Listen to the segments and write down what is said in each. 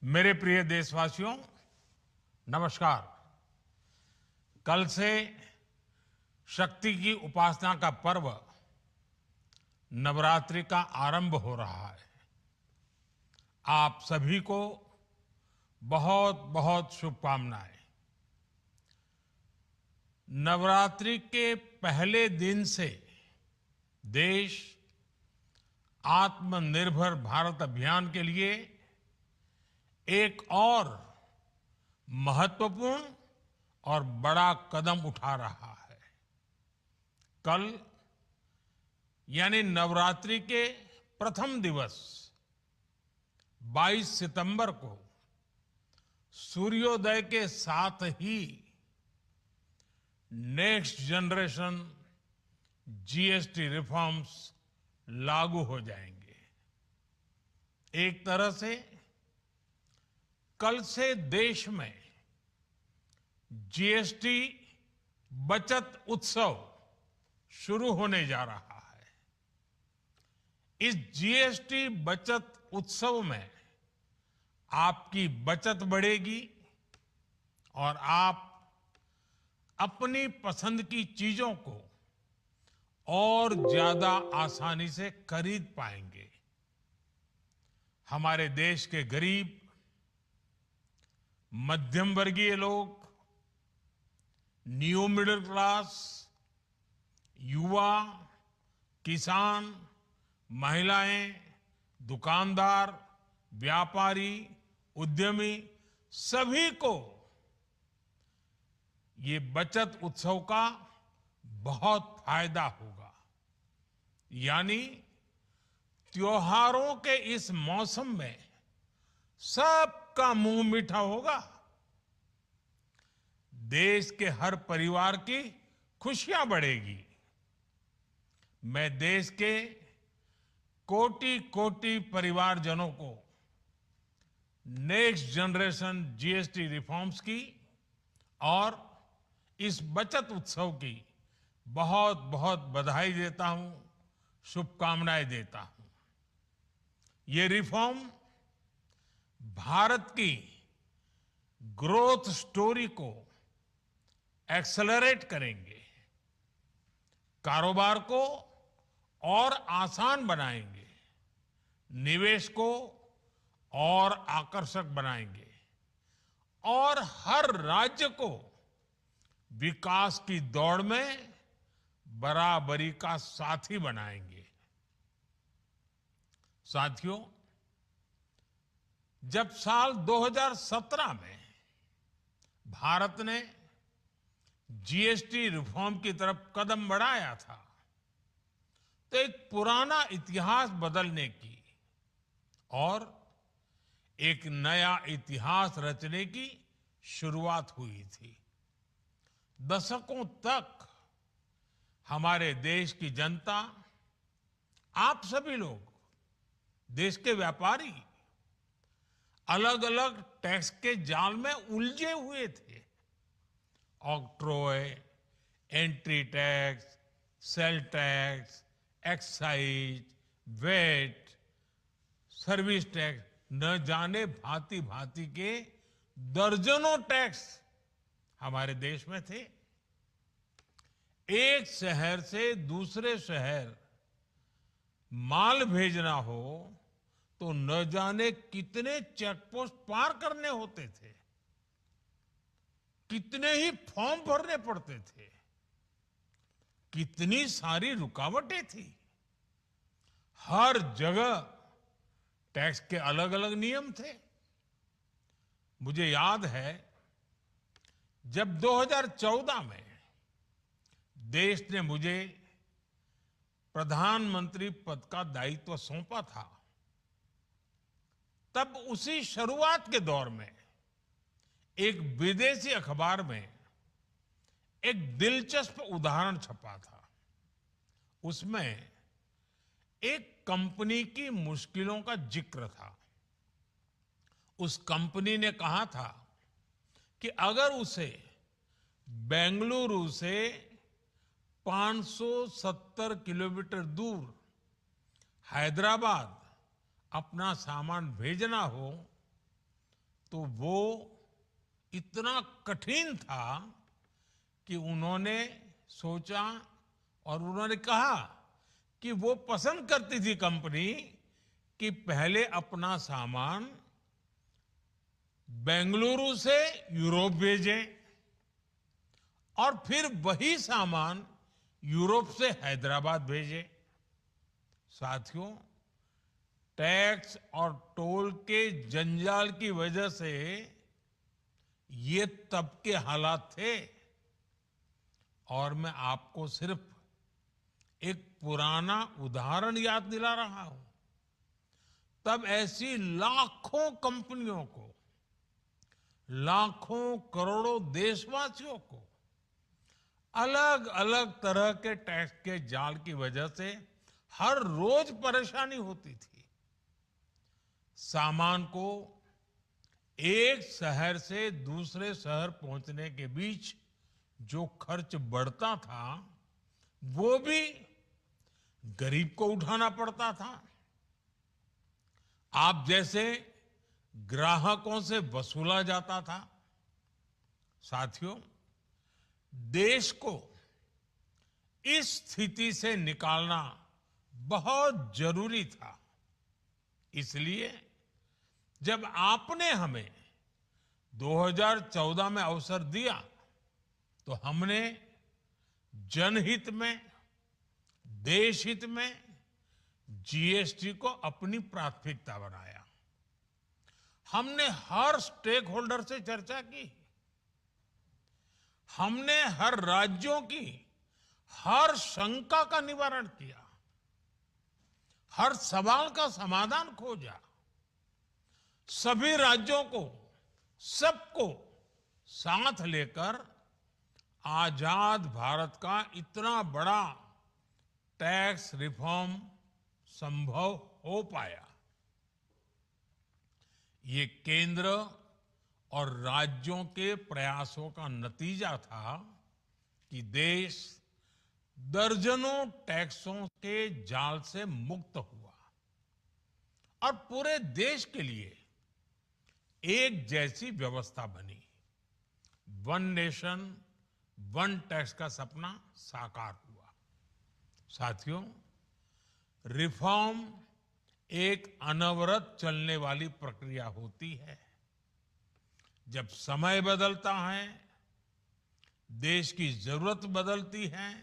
मेरे प्रिय देशवासियों, नमस्कार। कल से शक्ति की उपासना का पर्व नवरात्रि का आरंभ हो रहा है। आप सभी को बहुत बहुत शुभकामनाएं। नवरात्रि के पहले दिन से देश आत्मनिर्भर भारत अभियान के लिए एक और महत्वपूर्ण और बड़ा कदम उठा रहा है। कल यानी नवरात्रि के प्रथम दिवस 22 सितंबर को सूर्योदय के साथ ही नेक्स्ट जनरेशन जीएसटी रिफॉर्म्स लागू हो जाएंगे। एक तरह से कल से देश में जीएसटी बचत उत्सव शुरू होने जा रहा है। इस जीएसटी बचत उत्सव में आपकी बचत बढ़ेगी और आप अपनी पसंद की चीजों को और ज्यादा आसानी से खरीद पाएंगे। हमारे देश के गरीब, मध्यम वर्गीय लोग, न्यू मिडिल क्लास, युवा, किसान, महिलाएं, दुकानदार, व्यापारी, उद्यमी, सभी को ये बचत उत्सव का बहुत फायदा होगा। यानी त्योहारों के इस मौसम में सबका मुंह मीठा होगा। देश के हर परिवार की खुशियां बढ़ेगी। मैं देश के कोटि कोटि परिवारजनों को नेक्स्ट जनरेशन जीएसटी रिफॉर्म्स की और इस बचत उत्सव की बहुत बहुत बधाई देता हूं, शुभकामनाएं देता हूं। ये रिफॉर्म भारत की ग्रोथ स्टोरी को एक्सेलरेट करेंगे, कारोबार को और आसान बनाएंगे, निवेश को और आकर्षक बनाएंगे और हर राज्य को विकास की दौड़ में बराबरी का साथी बनाएंगे। साथियों, जब साल 2017 में भारत ने जीएसटी रिफॉर्म की तरफ कदम बढ़ाया था, तो एक पुराना इतिहास बदलने की और एक नया इतिहास रचने की शुरुआत हुई थी। दशकों तक हमारे देश की जनता, आप सभी लोग, देश के व्यापारी अलग अलग टैक्स के जाल में उलझे हुए थे। Octroi, entry tax, sale tax, excise, VAT, service tax, न जाने भांति भांति के दर्जनों टैक्स हमारे देश में थे। एक शहर से दूसरे शहर माल भेजना हो तो न जाने कितने चेकपोस्ट पार करने होते थे, कितने ही फॉर्म भरने पड़ते थे, कितनी सारी रुकावटें थी। हर जगह टैक्स के अलग अलग नियम थे। मुझे याद है जब 2014 में देश ने मुझे प्रधानमंत्री पद का दायित्व सौंपा था, तब उसी शुरुआत के दौर में एक विदेशी अखबार में एक दिलचस्प उदाहरण छपा था। उसमें एक कंपनी की मुश्किलों का जिक्र था। उस कंपनी ने कहा था कि अगर उसे बेंगलुरु से 570 किलोमीटर दूर हैदराबाद अपना सामान भेजना हो तो वो इतना कठिन था कि उन्होंने सोचा और उन्होंने कहा कि वो पसंद करती थी कंपनी कि पहले अपना सामान बेंगलुरु से यूरोप भेजें और फिर वही सामान यूरोप से हैदराबाद भेजें। साथियों, टैक्स और टोल के जंजाल की वजह से ये तब के हालात थे। और मैं आपको सिर्फ एक पुराना उदाहरण याद दिला रहा हूं। तब ऐसी लाखों कंपनियों को, लाखों करोड़ों देशवासियों को अलग अलग तरह के टैक्स के जाल की वजह से हर रोज परेशानी होती थी। सामान को एक शहर से दूसरे शहर पहुंचने के बीच जो खर्च बढ़ता था वो भी गरीब को उठाना पड़ता था। आप जैसे ग्राहकों से वसूला जाता था। साथियों, देश को इस स्थिति से निकालना बहुत जरूरी था। इसलिए जब आपने हमें 2014 में अवसर दिया तो हमने जनहित में, देशहित में जीएसटी को अपनी प्राथमिकता बनाया। हमने हर स्टेक होल्डर से चर्चा की। हमने हर राज्यों की हर शंका का निवारण किया, हर सवाल का समाधान खोजा। सभी राज्यों को, सबको साथ लेकर आजाद भारत का इतना बड़ा टैक्स रिफॉर्म संभव हो पाया। ये केंद्र और राज्यों के प्रयासों का नतीजा था कि देश दर्जनों टैक्सों के जाल से मुक्त हुआ और पूरे देश के लिए एक जैसी व्यवस्था बनी। वन नेशन वन टैक्स का सपना साकार हुआ। साथियों, रिफॉर्म एक अनवरत चलने वाली प्रक्रिया होती है। जब समय बदलता है, देश की जरूरत बदलती है,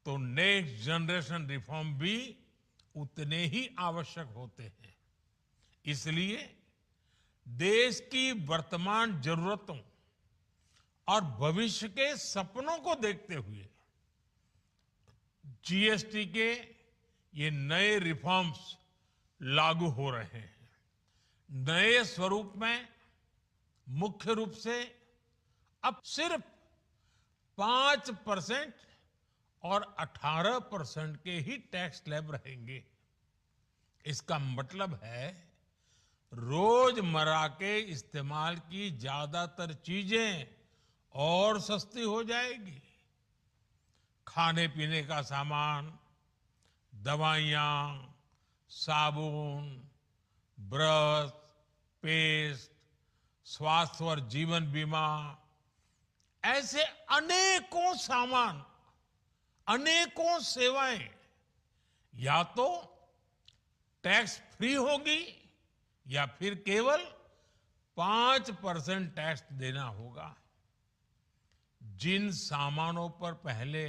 तो नेक्स्ट जनरेशन रिफॉर्म भी उतने ही आवश्यक होते हैं। इसलिए देश की वर्तमान जरूरतों और भविष्य के सपनों को देखते हुए जीएसटी के ये नए रिफॉर्म्स लागू हो रहे हैं। नए स्वरूप में मुख्य रूप से अब सिर्फ 5% और 18% के ही टैक्स स्लैब रहेंगे। इसका मतलब है रोजमर्रा के इस्तेमाल की ज्यादातर चीजें और सस्ती हो जाएगी। खाने पीने का सामान, दवाइयां, साबुन, ब्रश, पेस्ट, स्वास्थ्य और जीवन बीमा, ऐसे अनेकों सामान, अनेकों सेवाएं या तो टैक्स फ्री होगी या फिर केवल 5% टैक्स देना होगा। जिन सामानों पर पहले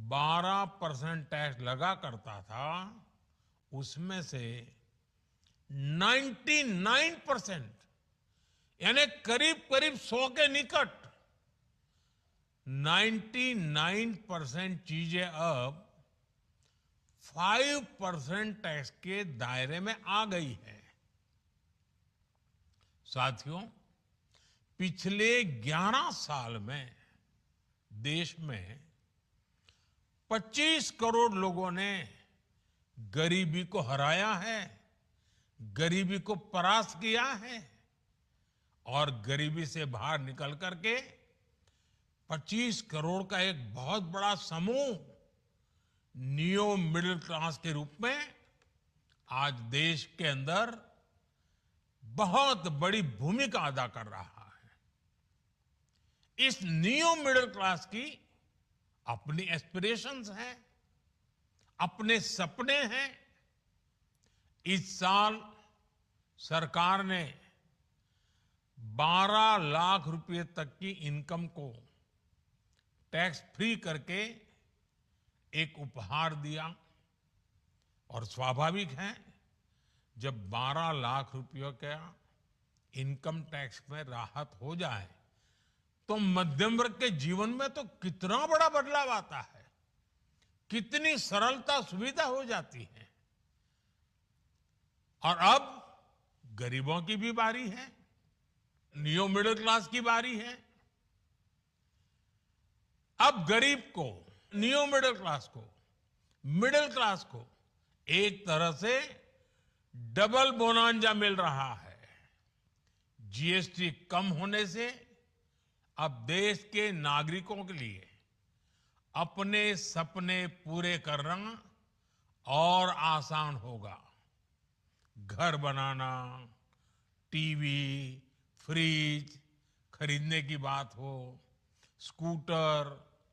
12% टैक्स लगा करता था, उसमें से 99% यानी करीब करीब 100 के निकट 99% चीजें अब 5% टैक्स के दायरे में आ गई है। साथियों, पिछले 11 साल में देश में 25 करोड़ लोगों ने गरीबी को हराया है, गरीबी को परास्त किया है और गरीबी से बाहर निकल करके 25 करोड़ का एक बहुत बड़ा समूह नियो मिडिल क्लास के रूप में आज देश के अंदर बहुत बड़ी भूमिका अदा कर रहा है। इस न्यू मिडिल क्लास की अपनी एस्पिरेशंस हैं, अपने सपने हैं। इस साल सरकार ने 12 लाख रुपए तक की इनकम को टैक्स फ्री करके एक उपहार दिया। और स्वाभाविक है, जब 12 लाख रुपयों का इनकम टैक्स में राहत हो जाए तो मध्यम वर्ग के जीवन में तो कितना बड़ा बदलाव आता है, कितनी सरलता सुविधा हो जाती है। और अब गरीबों की भी बारी है, न्यू मिडिल क्लास की बारी है। अब गरीब को, न्यू मिडिल क्लास को एक तरह से डबल बोनांजा मिल रहा है। जीएसटी कम होने से अब देश के नागरिकों के लिए अपने सपने पूरे करना और आसान होगा। घर बनाना, टीवी, फ्रिज खरीदने की बात हो, स्कूटर,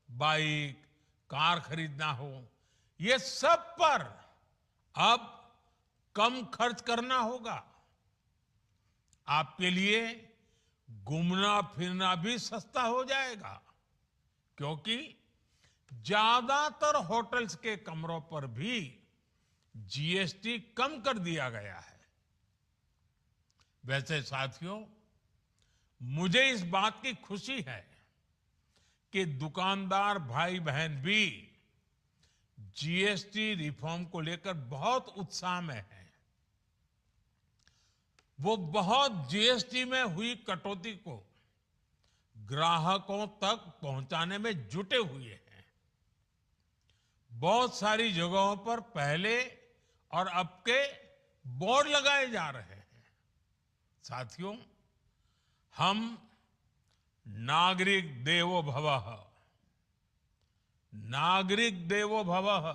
बाइक, कार खरीदना हो, ये सब पर अब कम खर्च करना होगा। आपके लिए घूमना फिरना भी सस्ता हो जाएगा, क्योंकि ज्यादातर होटल्स के कमरों पर भी जीएसटी कम कर दिया गया है। वैसे साथियों, मुझे इस बात की खुशी है कि दुकानदार भाई बहन भी जीएसटी रिफॉर्म को लेकर बहुत उत्साह में हैं। वो बहुत जीएसटी में हुई कटौती को ग्राहकों तक पहुंचाने में जुटे हुए हैं। बहुत सारी जगहों पर पहले और अब के बोर्ड लगाए जा रहे हैं। साथियों, हम नागरिक देवो भवः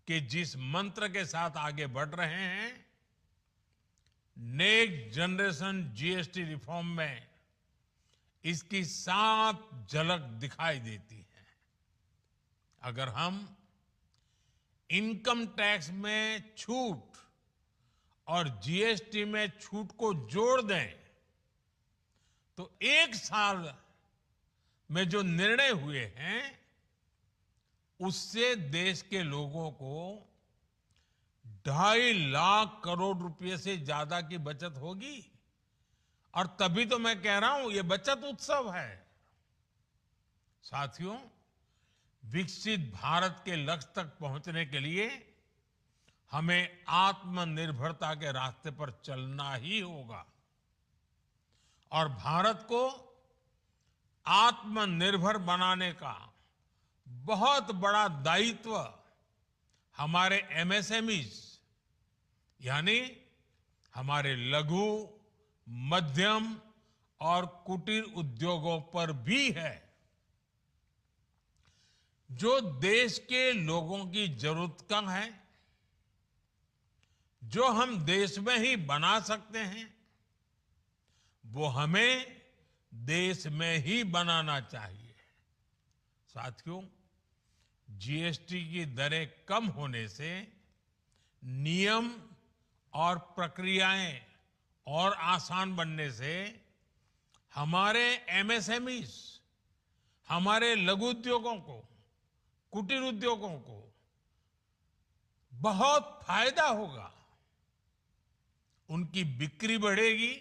के जिस मंत्र के साथ आगे बढ़ रहे हैं, नेक्स्ट जनरेशन जीएसटी रिफॉर्म में इसकी साफ झलक दिखाई देती है। अगर हम इनकम टैक्स में छूट और जीएसटी में छूट को जोड़ दें तो एक साल में जो निर्णय हुए हैं उससे देश के लोगों को 2.5 लाख करोड़ रुपए से ज्यादा की बचत होगी। और तभी तो मैं कह रहा हूं, ये बचत उत्सव है। साथियों, विकसित भारत के लक्ष्य तक पहुंचने के लिए हमें आत्मनिर्भरता के रास्ते पर चलना ही होगा। और भारत को आत्मनिर्भर बनाने का बहुत बड़ा दायित्व हमारे एमएसएमईज यानी हमारे लघु, मध्यम और कुटीर उद्योगों पर भी है, जो देश के लोगों की जरूरत का है, जो हम देश में ही बना सकते हैं, वो हमें देश में ही बनाना चाहिए। साथियों, जीएसटी की दरें कम होने से नियम और प्रक्रियाएं और आसान बनने से हमारे एमएसएमईज, हमारे लघु उद्योगों को, कुटीर उद्योगों को बहुत फायदा होगा। उनकी बिक्री बढ़ेगी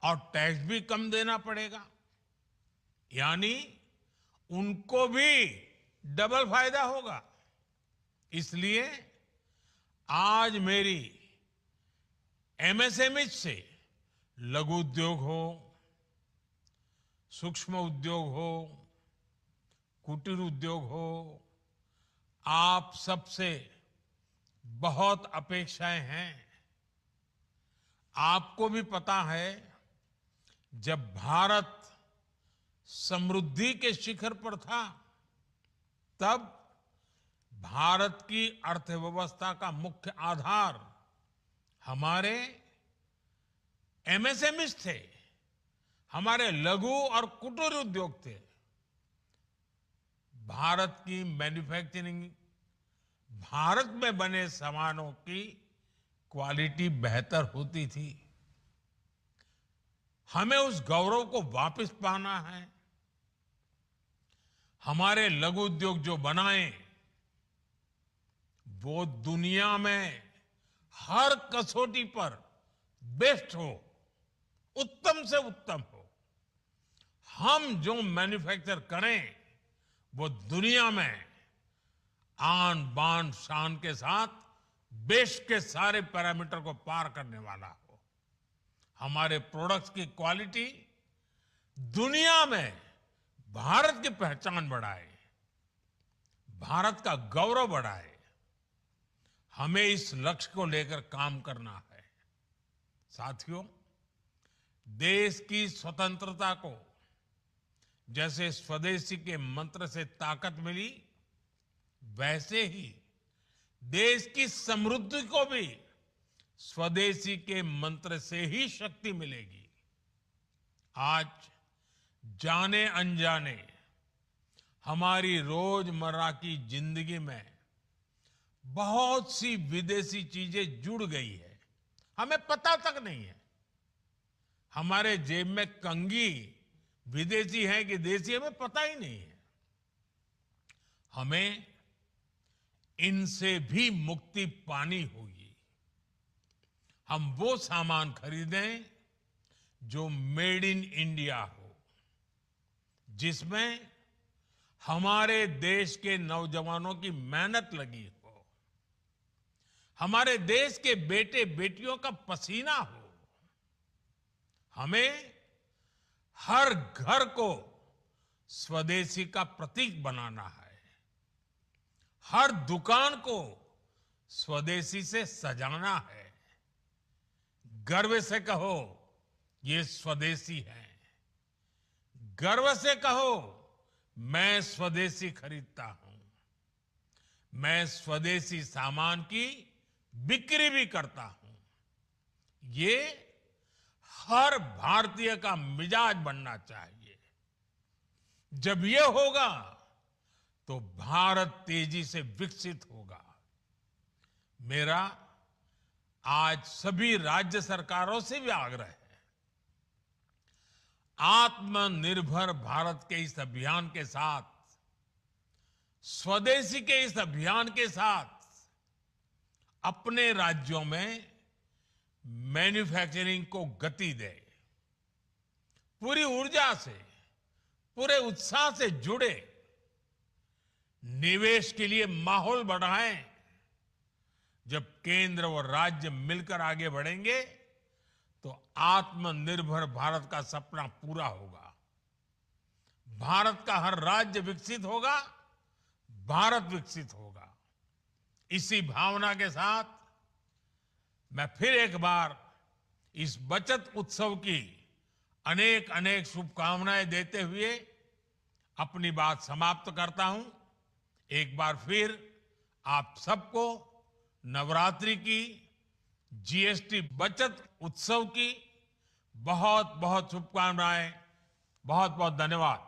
और टैक्स भी कम देना पड़ेगा, यानी उनको भी डबल फायदा होगा। इसलिए आज मेरी एमएसएमई से लघु उद्योग हो, सूक्ष्म उद्योग हो, कुटीर उद्योग हो, आप सबसे बहुत अपेक्षाएं हैं। आपको भी पता है, जब भारत समृद्धि के शिखर पर था, तब भारत की अर्थव्यवस्था का मुख्य आधार हमारे एमएसएमईज थे, हमारे लघु और कुटीर उद्योग थे। भारत की मैन्युफैक्चरिंग, भारत में बने सामानों की क्वालिटी बेहतर होती थी। हमें उस गौरव को वापस पाना है। हमारे लघु उद्योग जो बनाए वो दुनिया में हर कसौटी पर बेस्ट हो, उत्तम से उत्तम हो। हम जो मैन्युफैक्चर करें वो दुनिया में आन बान शान के साथ बेस्ट के सारे पैरामीटर को पार करने वाला हो। हमारे प्रोडक्ट्स की क्वालिटी दुनिया में भारत की पहचान बढ़ाए, भारत का गौरव बढ़ाए। हमें इस लक्ष्य को लेकर काम करना है। साथियों, देश की स्वतंत्रता को जैसे स्वदेशी के मंत्र से ताकत मिली, वैसे ही देश की समृद्धि को भी स्वदेशी के मंत्र से ही शक्ति मिलेगी। आज जाने अनजाने हमारी रोजमर्रा की जिंदगी में बहुत सी विदेशी चीजें जुड़ गई है, हमें पता तक नहीं है। हमारे जेब में कंघी विदेशी है कि देसी, हमें पता ही नहीं है। हमें इनसे भी मुक्ति पानी होगी। हम वो सामान खरीदें जो मेड इन इंडिया हो, जिसमें हमारे देश के नौजवानों की मेहनत लगी हो, हमारे देश के बेटे बेटियों का पसीना हो। हमें हर घर को स्वदेशी का प्रतीक बनाना है, हर दुकान को स्वदेशी से सजाना है। गर्व से कहो ये स्वदेशी है, गर्व से कहो मैं स्वदेशी खरीदता हूं, मैं स्वदेशी सामान की बिक्री भी करता हूं। ये हर भारतीय का मिजाज बनना चाहिए। जब ये होगा तो भारत तेजी से विकसित होगा। मेरा आज सभी राज्य सरकारों से भी आग्रह है, आत्मनिर्भर भारत के इस अभियान के साथ, स्वदेशी के इस अभियान के साथ अपने राज्यों में मैन्युफैक्चरिंग को गति दे। पूरी ऊर्जा से, पूरे उत्साह से जुड़े, निवेश के लिए माहौल बढ़ाएं। जब केंद्र और राज्य मिलकर आगे बढ़ेंगे तो आत्मनिर्भर भारत का सपना पूरा होगा। भारत का हर राज्य विकसित होगा, भारत विकसित होगा। इसी भावना के साथ मैं फिर एक बार इस बचत उत्सव की अनेक अनेक शुभकामनाएं देते हुए अपनी बात समाप्त करता हूं। एक बार फिर आप सबको नवरात्रि की, जीएसटी बचत उत्सव की बहुत बहुत शुभकामनाएं। बहुत बहुत धन्यवाद।